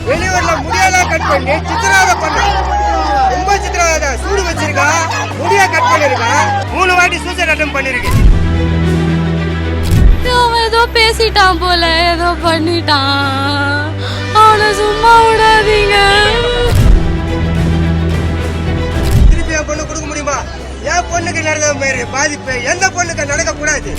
வெளியூர்ல முடியெல்லாம் கட் பண்ணி சித்திரவதை பண்ண, ரொம்ப சித்திரவதை. சூடு வச்சிருக்கா, முடிய கட் பண்ணிருக்கா, 3 வாட்டி சூசைட் அட்டெம்ப்ட் பண்ணிருக்கு. அவன் ஏதோ பேசிட்டான் போல, ஏதோ பண்ணிட்டான். அவனை சும்மா விடாதீங்க. திருப்பி என் பொண்ணு கொடுக்க முடியுமா? என் பொண்ணுக்கு நடந்த மாதிரி பாதிப்பு எந்த பொண்ணுக்கு நடக்க கூடாது.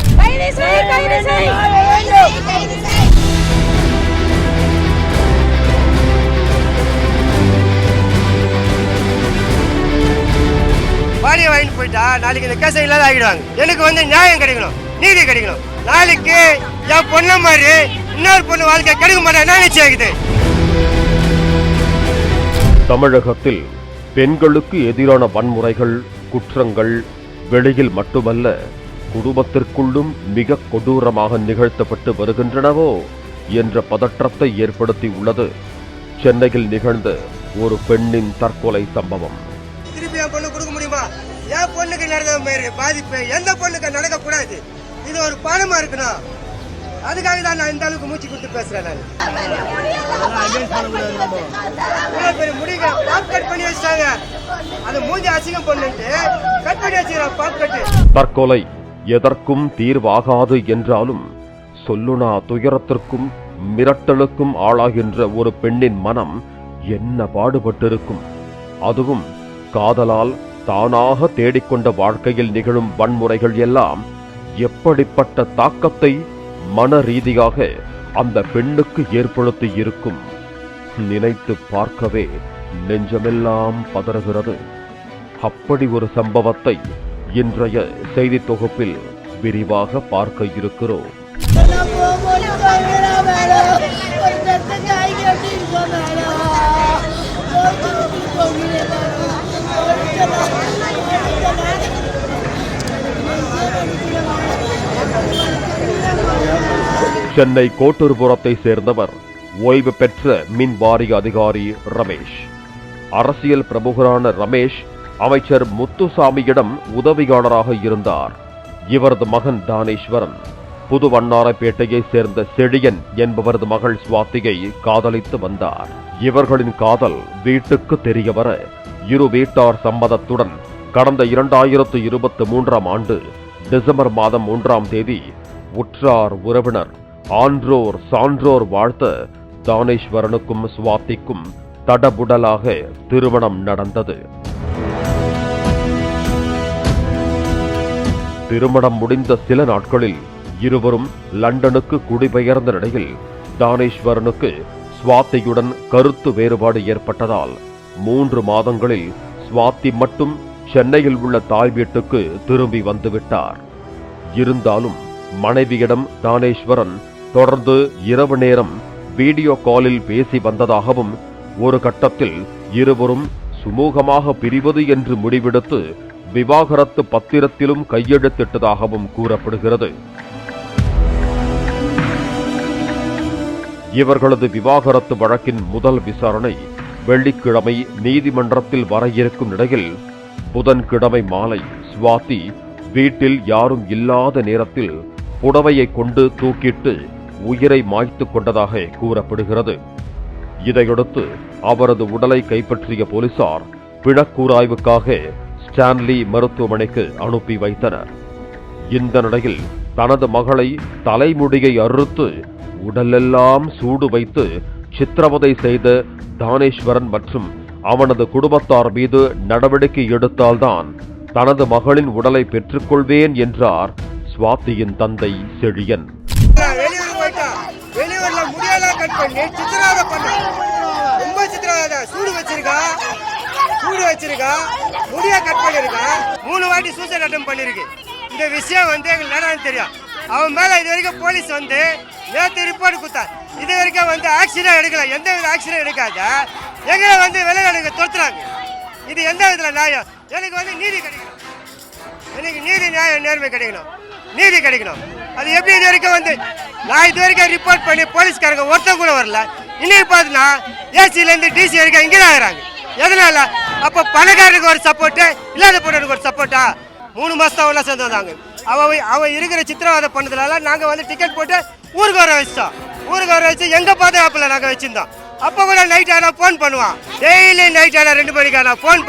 பாடியை வாங்கிட்டு போயிட்டா நாளைக்கு இந்த கேச இல்லாத ஆகிடுவாங்க. எனக்கு வந்து நியாயம் கிடைக்கணும், நீதி கிடைக்கணும். நாளைக்கு என் பொண்ணு மாதிரி இன்னொரு பொண்ணு வாழ்க்கை கிடைக்க மாட்டேன் நிச்சயிக்குது. தமிழகத்தில் பெண்களுக்கு எதிரான வன்முறைகள், குற்றங்கள் வெளியில் மட்டுமல்ல குடும்பத்திற்குள்ளும் மிக கொடூரமாக நிகழ்த்தப்பட்டு வருகின்றனவோ என்ற பதற்றத்தை ஏற்படுத்தி உள்ளது சென்னையில் நிகழ்ந்த ஒரு பெண்ணின் தற்கொலை சம்பவம். திருப்பி என் பொண்ணு கொடுக்க முடியுமா? என் பொண்ணுக்கு நடந்த மாதிரி பாதிப்பு எந்த பொண்ணுக்கு நடக்க கூடாது. இது ஒரு பாடமா இருக்கணும். அதுக்காக தான் நான் இந்த அளவுக்கு மூச்சு கொடுத்து பேசுறேன். முடிக்க பாப் கட் பண்ணி வச்சிட்டாங்க. அது மூஞ்சி அசிங்கம் பண்ணிட்டு கட் பண்ணி வச்சுக்கிறான் பாப் கட்டு. தற்கொலை எதற்கும் தீர்வாகாது என்றாலும் சொல்லுனா துயரத்திற்கும் மிரட்டலுக்கும் ஆளாகின்ற ஒரு பெண்ணின் மனம் என்ன பாடுபட்டிருக்கும். அதுவும் காதலால் தானாக தேடிக்கொண்ட வாழ்க்கையில் நிகழும் வன்முறைகள் எல்லாம் எப்படிப்பட்ட தாக்கத்தை மன ரீதியாக அந்த பெண்ணுக்கு ஏற்படுத்தி இருக்கும். நினைத்து பார்க்கவே நெஞ்சமெல்லாம் பதறுகிறது. அப்படி ஒரு சம்பவத்தை இன்றைய செய்தி தொகுப்பில் விரிவாக பார்க்க இருக்கிறோம். சென்னை கோட்டூர்புரத்தை சேர்ந்தவர் ஓய்வு பெற்ற மின் வாரிய அதிகாரி ரமேஷ். அரசியல் பிரமுகரான ரமேஷ் அமைச்சர் முத்துசாமியிடம் உதவியாளராக இருந்தார். இவரது மகன் தானேஸ்வரன் புதுவண்ணாரப்பேட்டையை சேர்ந்த செழியன் என்பவரது மகள் சுவாத்தியை காதலித்து வந்தார். இவர்களின் காதல் வீட்டுக்கு தெரியவர இரு வீட்டார் சம்மதத்துடன் கடந்த 2023ஆம் ஆண்டு டிசம்பர் மாதம் 1ஆம் தேதி உற்றார் உறவினர் ஆன்றோர் சான்றோர் வாழ்த்த தானேஸ்வரனுக்கும் சுவாத்திக்கும் தடபுடலாக திருமணம் நடந்தது. திருமணம் முடிந்த சில நாட்களில் இருவரும் லண்டனுக்கு குடிபெயர்ந்த நிலையில் தானேஸ்வரனுக்கு சுவாத்தியுடன் கருத்து வேறுபாடு ஏற்பட்டதால் 3 மாதங்களில் சுவாத்தி மட்டும் சென்னையில் உள்ள தாய் வீட்டுக்கு திரும்பி வந்துவிட்டார். இருந்தாலும் மனைவியிடம் தானேஸ்வரன் தொடர்ந்து இரவு நேரம் வீடியோ காலில் பேசி வந்ததாகவும் ஒரு கட்டத்தில் இருவரும் சுமூகமாக பிரிவது என்று முடிவெடுத்து விவாகரத்து பத்திரத்திலும் கையெழுத்திட்டதாகவும் கூறப்படுகிறது. இவர்களது விவாகரத்து வழக்கின் முதல் விசாரணை வெள்ளிக்கிழமை நீதிமன்றத்தில் வர இருக்கும் நிலையில் புதன்கிழமை மாலை சுவாதி வீட்டில் யாரும் இல்லாத நேரத்தில் புடவையை கொண்டு தூக்கிட்டு உயிரை மாய்த்துக் கொண்டதாக கூறப்படுகிறது. இதையடுத்து அவரது உடலை கைப்பற்றிய போலீசார் பிணக்கூராய்வுக்காக ஸ்டான்லி மருத்துவமனைக்கு அனுப்பி வைத்தனர். இந்த நிலையில் தனது மகளை தலைமுடியை அறுத்து உடலெல்லாம் சூடு வைத்து சித்திரவதை செய்த தானேஸ்வரன் மற்றும் அவனது குடும்பத்தார் மீது நடவடிக்கை எடுத்தால்தான் தனது மகளின் உடலை பெற்றுக்கொள்வேன் என்றார் சுவாத்தியின் தந்தை செழியன். வெளியூர்ல முடியெல்லாம் கட் பண்ணி சித்திரவதை பண்ண, ரொம்ப சித்திரவதை. சூடு வச்சிருக்கா, முடிய கட் பண்ணிருக்கா, 3 வாட்டி சூசைட் அட்டெம்ப்ட் பண்ணிருக்கு. இந்த விஷயம் வந்து எங்களுக்கு நடந்து தெரியும். அவன் மேல இது வரைக்கும் போலீஸ் வந்து நேற்று ரிப்போர்ட் கொடுத்தார். இது வரைக்கும் வந்து ஆக்சிடென்ட் எடுக்கல, எந்த வித ஆக்சிடென்ட் எடுக்காத எங்களை வந்து விளையாடுங்க தொடுத்துறாங்க. இது எந்த விதத்துல நியாயம்? எனக்கு வந்து நீதி கிடைக்கணும், எனக்கு நீதி நியாயம் நேர்மை கிடைக்கணும், நீதி கிடைக்கணும். அது எப்படி இது வரைக்கும் வந்து நான் இது வரைக்கும் ரிப்போர்ட் பண்ணி போலீஸ்காரங்க ஒருத்தர் கூட வரல. இன்னைக்கு பார்த்தீங்கன்னா ஏசிலேருந்து டிசி வரைக்கும் இங்கே தான் ஆகிறாங்க. எதனால? அப்போ பணக்காரனுக்கு ஒரு சப்போர்ட்டு, இல்லாத பொண்ணுக்கு ஒரு சப்போர்ட்டா? 3 மாசம் அவள சேர்ந்து வந்தாங்க. அவன் இருக்கிற சித்திரவதை பண்ணதுனால நாங்கள் வந்து டிக்கெட் போட்டு ஊருக்கு வர வச்சிட்டோம். ஊருக்கு வர வச்சு எங்கள் பாதுகாப்பில் நாங்கள் வச்சுருந்தோம். அப்போ கூட நைட் ஆனால் ஃபோன் பண்ணுவான். டெய்லி நைட் ஆனால் 2 மணிக்கு ஆனால் ஃபோன்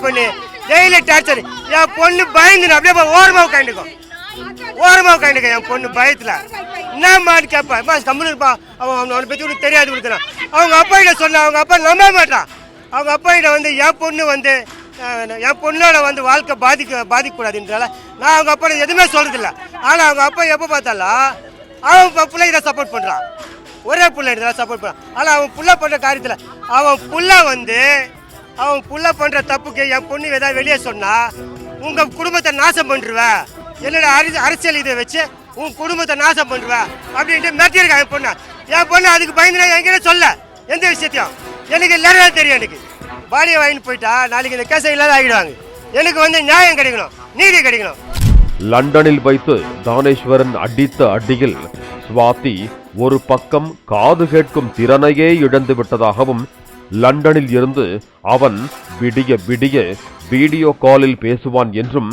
பண்ணி டெய்லி டார்ச்சர். என் பொண்ணு பயந்துன்னு அப்படியே ஓரமாக உட்காந்துக்கும் என் பொண்ணு பயத்தில். என்னம்மான்னு கேட்பேன். கம்முனுப்பா, அவனை பற்றி உனக்கு தெரியாது கொடுக்குறான். அவங்க அப்பா கிட்ட சொன்ன, அவங்க அப்பா நம்ப மாட்டான். அவங்க அப்பா கிட்ட வந்து என் பொண்ணோட வந்து வாழ்க்கை பாதிக்கக்கூடாதுன்றால நான் அவங்க அப்பா எதுவுமே சொல்றதில்ல. ஆனால் அவங்க அப்பா எப்போ பார்த்தாலும் அவன் பிள்ளைக்கு தான் சப்போர்ட் பண்ணுறான். ஒரே பிள்ளை தான் சப்போர்ட் பண்ணுறான். ஆனால் அவன் புள்ள பண்ணுற காரியத்தில் அவன் புள்ள பண்ணுற தப்புக்கு என் பொண்ணு ஏதாவது வெளியே சொன்னா உங்கள் குடும்பத்தை நாசம் பண்ணிடுவேன், என்னோட அரசியல் இதை வச்சு உன் குடும்பத்தை நாசம் பண்ணுவேன் அப்படின்ட்டு மிரட்டியிருக்கான் என் பொண்ணு. அதுக்கு பயந்துனா என்கிட்ட சொல்ல எந்த விஷயத்தையும். எனக்கு எல்லாரும் தெரியும். எனக்கு பாடியை வாங்கிட்டு போயிட்டா நாளைக்கு இந்த கேச இல்லாத ஆகிடுவாங்க. எனக்கு வந்து நியாயம் கிடைக்கணும், நீதி கிடைக்கணும். லண்டனில் வைத்து தானேஸ்வரன் அடித்த அடியில் சுவாதி ஒரு பக்கம் காது கேட்கும் திறனையே இழந்து விட்டதாகவும், லண்டனில் இருந்து அவன் விடிய வீடியோ காலில் பேசுவான் என்றும்,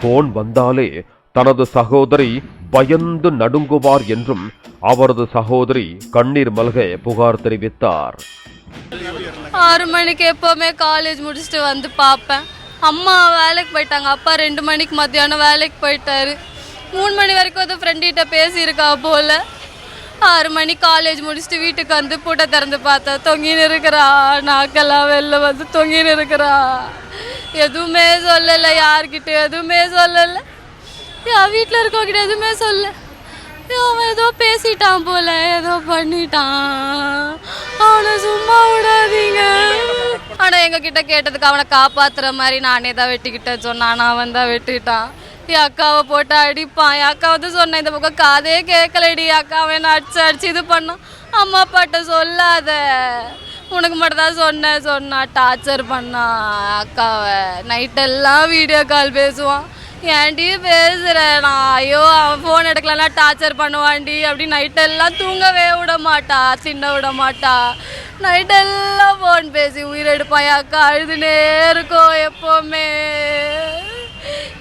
போன் வந்தாலே தனது சகோதரி பயந்து நடுங்குவார் என்றும் அவரது சகோதரி கண்ணீர் மல்க புகார் தெரிவித்தார். 6 மணிக்கு எப்போவுமே காலேஜ் முடிச்சுட்டு வந்து பார்ப்பேன். அம்மா வேலைக்கு போயிட்டாங்க, அப்பா 2 மணிக்கு மத்தியானம் வேலைக்கு போயிட்டாரு. 3 மணி வரைக்கும் வந்து ஃப்ரெண்டிகிட்ட பேசியிருக்கா போல். 6 மணி காலேஜ் முடிச்சுட்டு வீட்டுக்கு வந்து பூட்டை திறந்து பார்த்தா தொங்கின்னு இருக்கிறா. நாக்கெல்லாம் வெளில வந்து தொங்கின்னு இருக்கிறா. எதுவுமே சொல்லலை, யார்கிட்ட எதுவுமே சொல்லலை. என் வீட்டில் இருக்கவங்கிட்ட எதுவுமே சொல்ல. அவன் ஏதோ பேசிட்டான் போல, ஏதோ பண்ணிட்டான். அவனை சும்மா விடாதீங்க. ஆனால் எங்ககிட்ட கேட்டதுக்கு அவனை காப்பாற்றுற மாதிரி நானே தான் வெட்டிக்கிட்டேன் சொன்னான். அவன் தான் வெட்டிட்டான். என் அக்காவை போட்டு அடிப்பான். என் அக்கா வந்து சொன்னேன், இந்த பக்கம் காதே கேட்கலடி. அக்காவை என்ன அடிச்சு இது பண்ணான். அம்மா அப்பாட்ட சொல்லாத, உனக்கு மட்டும் தான் சொன்னா டார்ச்சர் பண்ணான் அக்காவை. நைட்டெல்லாம் வீடியோ கால் பேசுவான். ஏன்டி பேசுகிறேன் ஐயோ, அவன் ஃபோன் எடுக்கலன்னா டார்ச்சர் பண்ணுவான்டி அப்படி. நைட்டெல்லாம் தூங்கவே விட மாட்டா, சின்ன விட மாட்டா. நைட்டெல்லாம் ஃபோன் பேசி உயிர் எடுப்பான். அக்கா அழுதுனே இருக்கும் எப்போவுமே.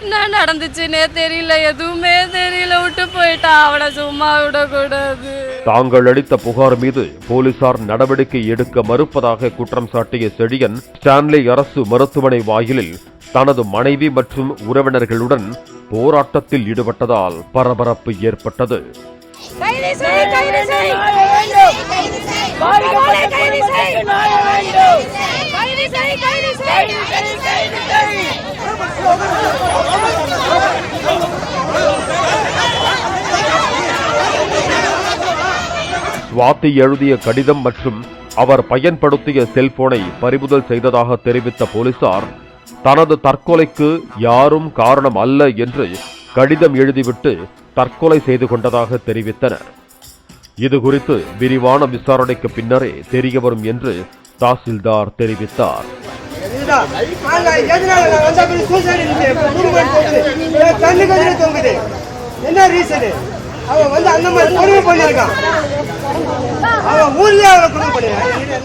என்ன நடந்துச்சுன்னே தெரியல, எதுவுமே தெரியல. விட்டு போயிட்டா. அவனை சும்மா விடக்கூடாது. தாங்கள் அளித்த புகார் மீது போலீசார் நடவடிக்கை எடுக்க மறுப்பதாக குற்றம் சாட்டிய செழியன் ஸ்டான்லி அரசு மருத்துவமனை வாயிலில் தனது மனைவி மற்றும் உறவினர்களுடன் போராட்டத்தில் ஈடுபட்டதால் பரபரப்பு ஏற்பட்டது. சுவாதி எழுதிய கடிதம் மற்றும் அவர் பயன்படுத்திய செல்போனை பறிமுதல் செய்ததாக தெரிவித்த போலீசார் தனது தற்கொலைக்கு யாரும் காரணம் அல்ல என்று கடிதம் எழுதிவிட்டு தற்கொலை செய்து கொண்டதாக தெரிவித்தனர். இதுகுறித்து விரிவான விசாரணைக்கு பின்னரே தெரியவரும் என்று தாசில்தார் தெரிவித்தார்.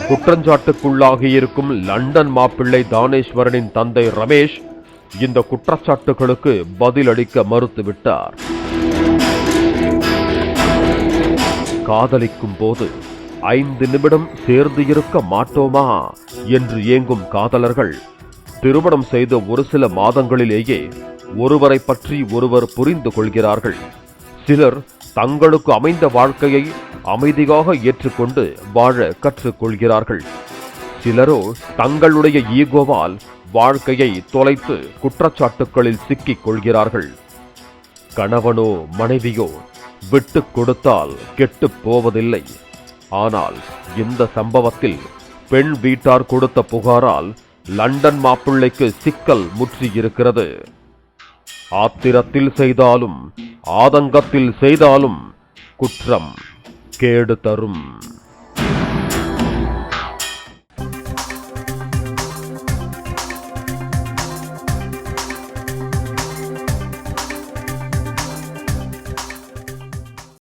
குற்றச்சாட்டுக்குள்ளாகி இருக்கும் லண்டன் மாப்பிள்ளை தானேஸ்வரனின் தந்தை ரமேஷ் இந்த குற்றச்சாட்டுகளுக்கு பதிலளிக்க மறுத்துவிட்டார். காதலிக்கும் போது 5 நிமிடம் சேர்ந்து இருக்க மாட்டோமா என்று ஏங்கும் காதலர்கள் திருமணம் செய்த ஒரு சில மாதங்களிலேயே ஒருவரை பற்றி ஒருவர் புரிந்து கொள்கிறார்கள். சிலர் தங்களுக்கு அமைந்த வாழ்க்கையை அமைதியாக ஏற்றுக்கொண்டு வாழ கற்றுக்கொள்கிறார்கள். சிலரோ தங்களுடைய ஈகோவால் வாழ்க்கையை தொலைத்து குற்றச்சாட்டுகளில் சிக்கிக் கொள்கிறார்கள். கணவனோ மனைவியோ விட்டு கொடுத்தால் கெட்டுப் போவதில்லை. ஆனால் இந்த சம்பவத்தில் பெண் வீட்டார் கொடுத்த புகாரால் லண்டன் மாப்பிள்ளைக்கு சிக்கல் முற்றியிருக்கிறது. ஆத்திரத்தில் செய்தாலும் ஆதங்கத்தில் செய்தாலும் குற்றம் கேடு தரும்.